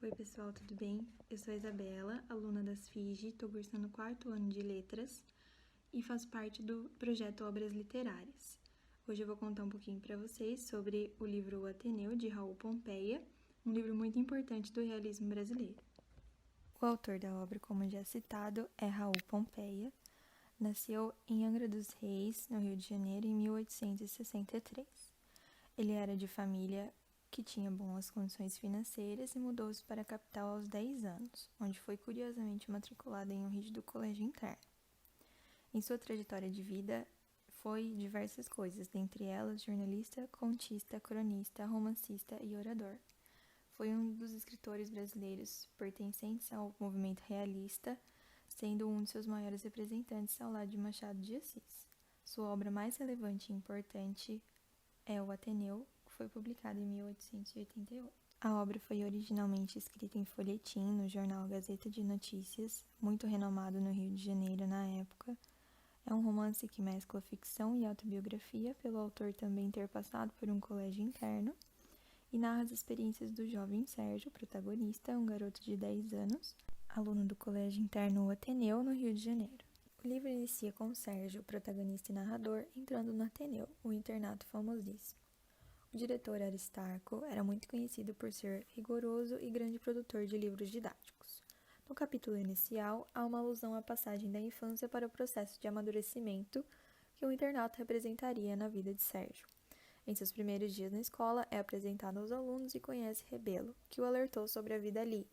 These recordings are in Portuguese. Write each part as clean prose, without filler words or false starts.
Oi pessoal, tudo bem? Eu sou a Isabela, aluna das FIGE, estou cursando o 4º ano de Letras e faço parte do projeto Obras Literárias. Hoje eu vou contar um pouquinho para vocês sobre o livro O Ateneu, de Raul Pompeia, um livro muito importante do realismo brasileiro. O autor da obra, como já citado, é Raul Pompeia. Nasceu em Angra dos Reis, no Rio de Janeiro, em 1863. Ele era de família que tinha boas condições financeiras e mudou-se para a capital aos 10 anos, onde foi curiosamente matriculado em um rígido colégio interno. Em sua trajetória de vida, foi diversas coisas, dentre elas jornalista, contista, cronista, romancista e orador. Foi um dos escritores brasileiros pertencentes ao movimento realista, sendo um de seus maiores representantes ao lado de Machado de Assis. Sua obra mais relevante e importante é O Ateneu, que foi publicado em 1888. A obra foi originalmente escrita em folhetim no jornal Gazeta de Notícias, muito renomado no Rio de Janeiro na época. É um romance que mescla ficção e autobiografia, pelo autor também ter passado por um colégio interno, e narra as experiências do jovem Sérgio, protagonista, um garoto de 10 anos, aluno do colégio interno O Ateneu, no Rio de Janeiro. O livro inicia com Sérgio, protagonista e narrador, entrando no Ateneu, o internato famosíssimo. O diretor Aristarco era muito conhecido por ser rigoroso e grande produtor de livros didáticos. No capítulo inicial, há uma alusão à passagem da infância para o processo de amadurecimento que o internato representaria na vida de Sérgio. Em seus primeiros dias na escola, é apresentado aos alunos e conhece Rebelo, que o alertou sobre a vida ali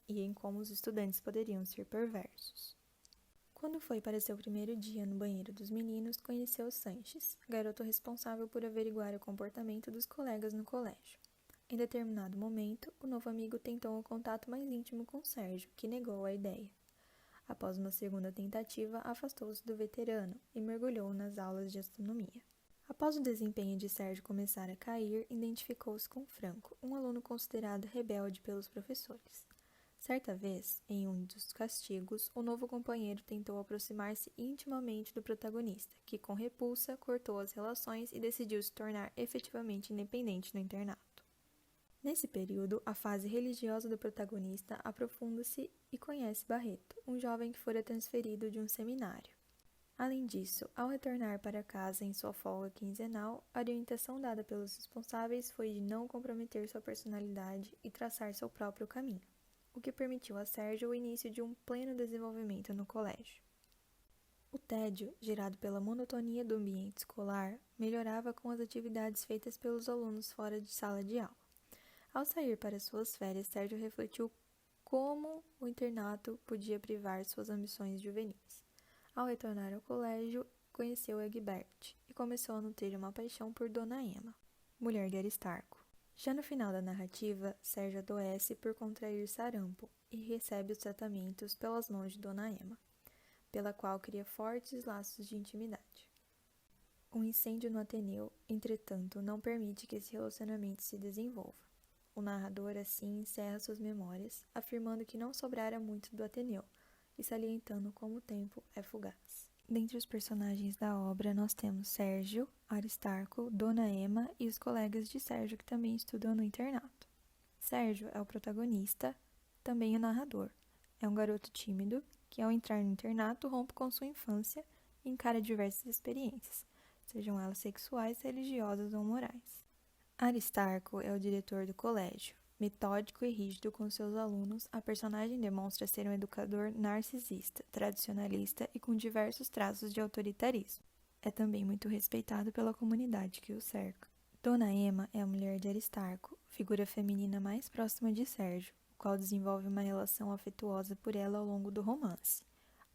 e em como os estudantes poderiam ser perversos. Quando foi para seu primeiro dia no banheiro dos meninos, conheceu Sanches, garoto responsável por averiguar o comportamento dos colegas no colégio. Em determinado momento, o novo amigo tentou um contato mais íntimo com Sérgio, que negou a ideia. Após uma segunda tentativa, afastou-se do veterano e mergulhou nas aulas de astronomia. Após o desempenho de Sérgio começar a cair, identificou-se com Franco, um aluno considerado rebelde pelos professores. Certa vez, em um dos castigos, o novo companheiro tentou aproximar-se intimamente do protagonista, que, com repulsa, cortou as relações e decidiu se tornar efetivamente independente no internato. Nesse período, a fase religiosa do protagonista aprofunda-se e conhece Barreto, um jovem que fora transferido de um seminário. Além disso, ao retornar para casa em sua folga quinzenal, a orientação dada pelos responsáveis foi de não comprometer sua personalidade e traçar seu próprio caminho, o que permitiu a Sérgio o início de um pleno desenvolvimento no colégio. O tédio, gerado pela monotonia do ambiente escolar, melhorava com as atividades feitas pelos alunos fora de sala de aula. Ao sair para suas férias, Sérgio refletiu como o internato podia privar suas ambições juvenis. Ao retornar ao colégio, conheceu Egbert e começou a nutrir uma paixão por Dona Emma, mulher de Aristarco. Já no final da narrativa, Sérgio adoece por contrair sarampo e recebe os tratamentos pelas mãos de Dona Emma, pela qual cria fortes laços de intimidade. Um incêndio no Ateneu, entretanto, não permite que esse relacionamento se desenvolva. O narrador, assim, encerra suas memórias, afirmando que não sobrara muito do Ateneu e salientando como o tempo é fugaz. Dentre os personagens da obra, nós temos Sérgio, Aristarco, Dona Emma e os colegas de Sérgio que também estudam no internato. Sérgio é o protagonista, também o narrador. É um garoto tímido que, ao entrar no internato, rompe com sua infância e encara diversas experiências, sejam elas sexuais, religiosas ou morais. Aristarco é o diretor do colégio. Metódico e rígido com seus alunos, a personagem demonstra ser um educador narcisista, tradicionalista e com diversos traços de autoritarismo. É também muito respeitado pela comunidade que o cerca. Dona Emma é a mulher de Aristarco, figura feminina mais próxima de Sérgio, o qual desenvolve uma relação afetuosa por ela ao longo do romance.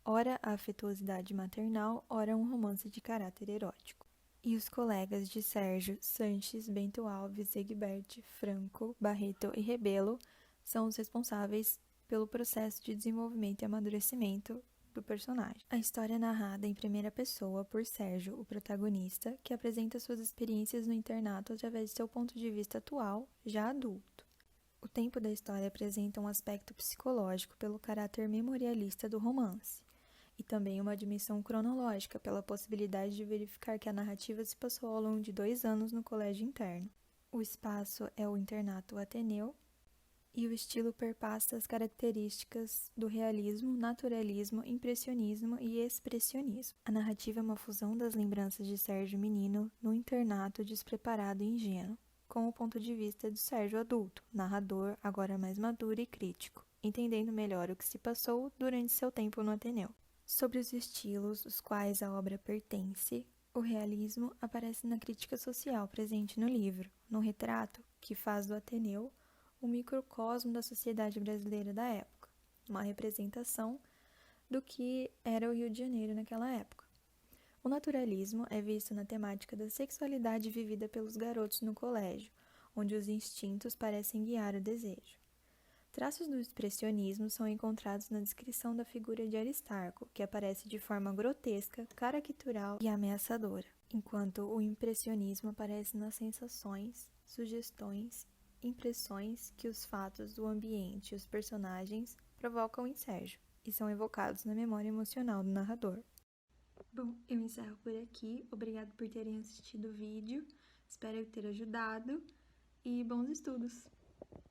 Ora a afetuosidade maternal, ora um romance de caráter erótico. E os colegas de Sérgio, Sanches, Bento Alves, Egbert, Franco, Barreto e Rebelo são os responsáveis pelo processo de desenvolvimento e amadurecimento do personagem. A história é narrada em primeira pessoa por Sérgio, o protagonista, que apresenta suas experiências no internato através de seu ponto de vista atual, já adulto. O tempo da história apresenta um aspecto psicológico pelo caráter memorialista do romance, e também uma dimensão cronológica pela possibilidade de verificar que a narrativa se passou ao longo de 2 anos no colégio interno. O espaço é o internato Ateneu, e o estilo perpassa as características do realismo, naturalismo, impressionismo e expressionismo. A narrativa é uma fusão das lembranças de Sérgio menino no internato despreparado e ingênuo, com o ponto de vista de Sérgio adulto, narrador, agora mais maduro e crítico, entendendo melhor o que se passou durante seu tempo no Ateneu. Sobre os estilos aos quais a obra pertence, o realismo aparece na crítica social presente no livro, no retrato que faz do Ateneu o microcosmo da sociedade brasileira da época, uma representação do que era o Rio de Janeiro naquela época. O naturalismo é visto na temática da sexualidade vivida pelos garotos no colégio, onde os instintos parecem guiar o desejo. Traços do expressionismo são encontrados na descrição da figura de Aristarco, que aparece de forma grotesca, caricatural e ameaçadora, enquanto o impressionismo aparece nas sensações, sugestões, impressões que os fatos, o ambiente e os personagens provocam em Sérgio e são evocados na memória emocional do narrador. Bom, eu encerro por aqui. Obrigado por terem assistido o vídeo. Espero ter ajudado e bons estudos!